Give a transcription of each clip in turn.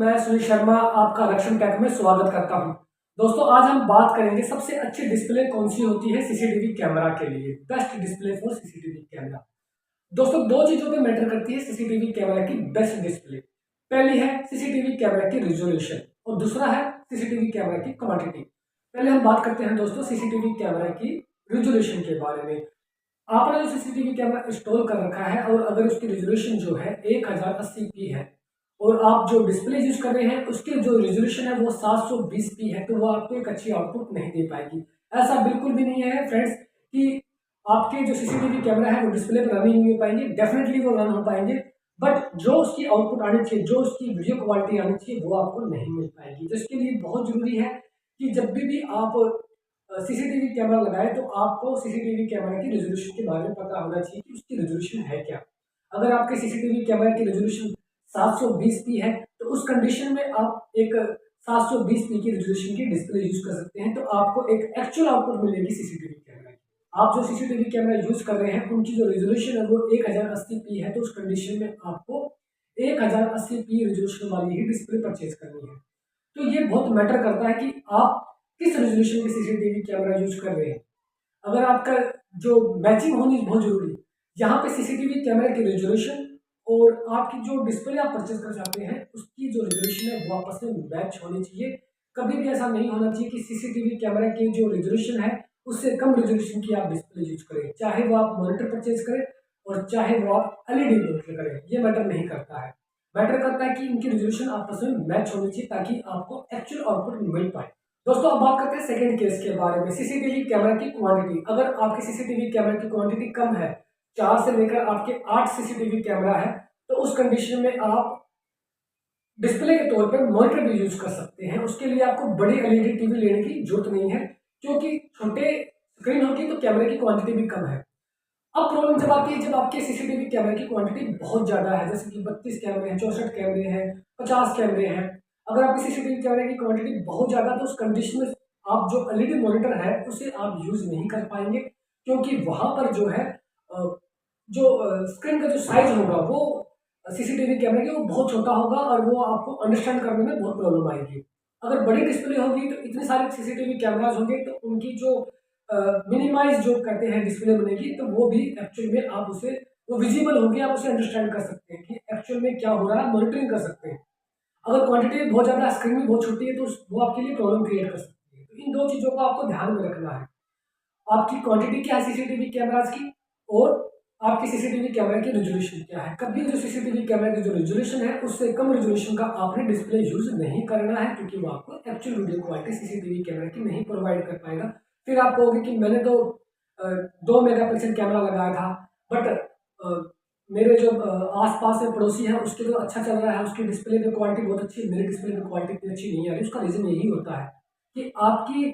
मैं सुनील शर्मा आपका रक्षण टेक में स्वागत करता हूं। दोस्तों, आज हम बात करेंगे सबसे अच्छी डिस्प्ले कौन सी होती है सीसीटीवी कैमरा के लिए। Best display for CCTV camera. दोस्तों, दो चीजों पे मैटर करती है सीसीटीवी कैमरा की बेस्ट डिस्प्ले। पहली है सीसीटीवी कैमरा की रिजोल्यूशन और दूसरा है सीसीटीवी कैमरा की क्वांटिटी। पहले हम बात करते हैं दोस्तों सीसीटीवी कैमरा की रिजोल्यूशन के बारे में। आपने जो सीसीटीवी कैमरा इंस्टॉल कर रखा है और अगर उसकी रिजोल्यूशन जो है 1080p है और आप जो डिस्प्ले यूज कर रहे हैं उसकी जो रिजोल्यूशन है वो 720p है, तो वो आपको एक अच्छी आउटपुट नहीं दे पाएगी। ऐसा बिल्कुल भी नहीं है फ्रेंड्स कि आपके जो सीसीटीवी कैमरा है वो डिस्प्ले पर रन ही नहीं हो पाएंगे। डेफिनेटली वो रन हो पाएंगे, बट जो उसकी आउटपुट आनी चाहिए, जो उसकी वीडियो क्वालिटी आनी चाहिए, वो आपको नहीं मिल पाएगी। तो इसके लिए बहुत जरूरी है कि जब भी आप सीसीटीवी कैमरा लगाए तो आपको सीसीटीवी कैमरा की रेजोल्यूशन के बारे में पता होना चाहिए कि उसकी रेजोल्यूशन है क्या। अगर आपके सीसीटीवी कैमरा की रेजोल्यूशन 720p है तो उस कंडीशन में आप एक 720p की रेजोल्यूशन की डिस्प्ले यूज कर सकते हैं, तो आपको एक एक्चुअल आउटपुट मिलेगी सीसीटीवी कैमरा की। आप जो सीसीटीवी कैमरा यूज कर रहे हैं उनकी जो रेजोल्यूशन है वो 1080p है, तो उस कंडीशन में आपको 1080p रेजोल्यूशन वाली ही डिस्प्ले परचेज करनी है। तो ये बहुत मैटर करता है कि आप किस रेजोल्यूशन के सीसीटीवी कैमरा यूज कर रहे हैं। अगर आपका जो मैचिंग होनी बहुत जरूरी है, यहाँ पे सीसीटीवी कैमरा की रेजोल्यूशन और आपकी जो डिस्प्ले आप परचेज कर चाहते हैं उसकी जो रेजोल्यूशन है वो आपस में मैच होनी चाहिए। कभी भी ऐसा नहीं होना चाहिए कि सीसीटीवी कैमरा की जो रेजोल्यूशन है उससे कम रेजोल्यूशन की आप डिस्प्ले यूज करें, चाहे वो आप मॉनिटर परचेज करें और चाहे वो आप एलईडी मॉनिटर करें। ये मैटर नहीं करता है। मैटर करता है कि इनकी रेजोल्यूशन आपस में मैच होनी चाहिए ताकि आपको एक्चुअल आउटपुट मिल पाए। दोस्तों, अब बात करते हैं सेकंड केस के बारे में, सीसीटीवी कैमरा की क्वांटिटी। अगर आपके सीसीटीवी कैमरा की क्वांटिटी कम है, 4 से लेकर आपके 8 सीसीटीवी कैमरा है, तो उस कंडीशन में आप डिस्प्ले के तौर पर मॉनिटर भी यूज कर सकते हैं। उसके लिए आपको बड़ी एलईडी टीवी लेने की जरूरत नहीं है, क्योंकि छोटे स्क्रीन होगी तो कैमरे की क्वांटिटी भी कम है। अब प्रॉब्लम जब आती है जब आपके सीसीटीवी कैमरे की क्वांटिटी बहुत ज्यादा है, जैसे कि 32 कैमरे हैं, 64 कैमरे हैं, 50 कैमरे हैं। अगर आपकी सीसीटीवी कैमरे की क्वांटिटी बहुत ज्यादा, तो उस कंडीशन में आप जो एलईडी मॉनिटर है उसे आप यूज नहीं कर पाएंगे, क्योंकि वहां पर जो है जो स्क्रीन का जो साइज होगा वो सीसीटीवी कैमरे के वो बहुत छोटा होगा और वो आपको अंडरस्टैंड करने में बहुत प्रॉब्लम आएगी। अगर बड़ी डिस्प्ले होगी तो इतने सारे सीसीटीवी कैमराज होंगे तो उनकी जो मिनिमाइज जो करते हैं डिस्प्ले बनेगी, तो वो भी एक्चुअल में आप उसे वो विजिबल होगी, आप उसे अंडरस्टैंड कर सकते हैं कि एक्चुअल में क्या हो रहा है, मॉनिटरिंग कर सकते हैं। अगर क्वांटिटी बहुत ज़्यादा, स्क्रीन भी बहुत छोटी है, तो वो आपके लिए प्रॉब्लम क्रिएट कर सकती है। तो इन दो चीज़ों को आपको ध्यान में रखना है। आपकी क्वांटिटी क्या है सीसीटीवी कैमराज की और आपकी सीसीटीवी कैमरा की रेजोल्यूशन क्या है। कभी जो सीसीटीवी कैमरा की जो रेजोल्यूशन है उससे कम रेजोल्यूशन का आपने डिस्प्ले यूज नहीं करना है, क्योंकि वो आपको actual video quality CCTV camera की नहीं प्रोवाइड कर पाएगा। फिर आप कहोगे कि मैंने तो 2 मेगापिक्सल कैमरा लगाया था, बट मेरे जो आसपास में पड़ोसी है उसके तो अच्छा चल रहा है, उसकी डिस्प्ले पे क्वालिटी बहुत अच्छी है, मेरी डिस्प्ले पे क्वालिटी इतनी अच्छी नहीं आ रही। उसका रीज़न यही होता है कि आपकी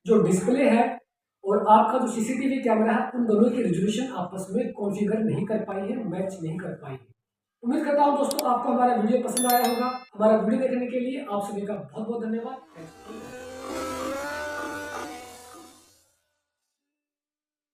जो डिस्प्ले है और आपका जो सीसीटीवी कैमरा है उन दोनों की रेजोल्यूशन आपस में कॉन्फ़िगर नहीं कर पाई है, मैच नहीं कर पाई है। उम्मीद करता हूँ दोस्तों आपको हमारा वीडियो पसंद आया होगा। हमारा वीडियो देखने के लिए आप सभी का बहुत बहुत धन्यवाद।